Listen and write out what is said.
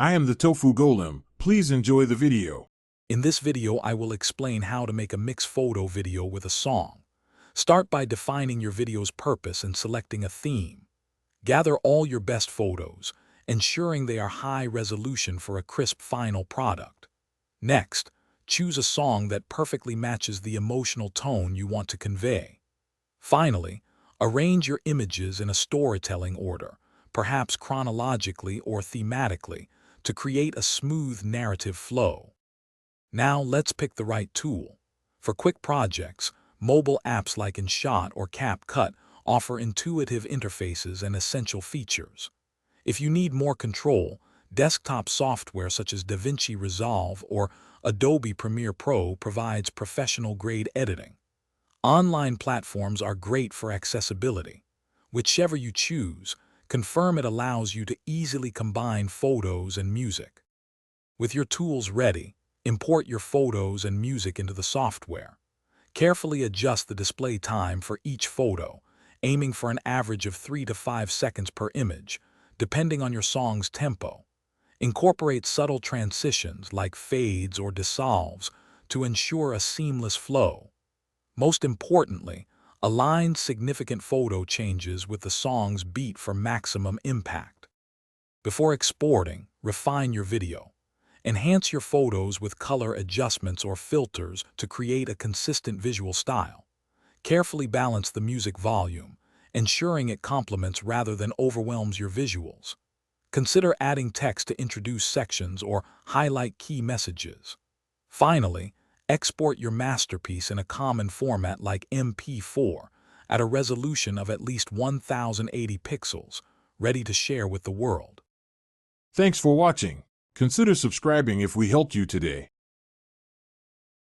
I am the Tofu Golem. Please enjoy the video. In this video, I will explain how to make a mix photo video with a song. Start by defining your video's purpose and selecting a theme. Gather all your best photos, ensuring they are high resolution for a crisp final product. Next, choose a song that perfectly matches the emotional tone you want to convey. Finally, arrange your images in a storytelling order, perhaps chronologically or thematically, to create a smooth narrative flow. Now let's pick the right tool. For quick projects, mobile apps like InShot or CapCut offer intuitive interfaces and essential features. If you need more control, desktop software such as DaVinci Resolve or Adobe Premiere Pro provides professional-grade editing. Online platforms are great for accessibility. Whichever you choose, confirm it allows you to easily combine photos and music. With your tools ready, import your photos and music into the software. Carefully adjust the display time for each photo, aiming for an average of 3 to 5 seconds per image, depending on your song's tempo. Incorporate subtle transitions like fades or dissolves to ensure a seamless flow. Most importantly, align significant photo changes with the song's beat for maximum impact. Before exporting, refine your video. Enhance your photos with color adjustments or filters to create a consistent visual style. Carefully balance the music volume, ensuring it complements rather than overwhelms your visuals. Consider adding text to introduce sections or highlight key messages. Finally, export your masterpiece in a common format like MP4 at a resolution of at least 1080 pixels, ready to share with the world. Thanks for watching. Consider subscribing if we helped you today.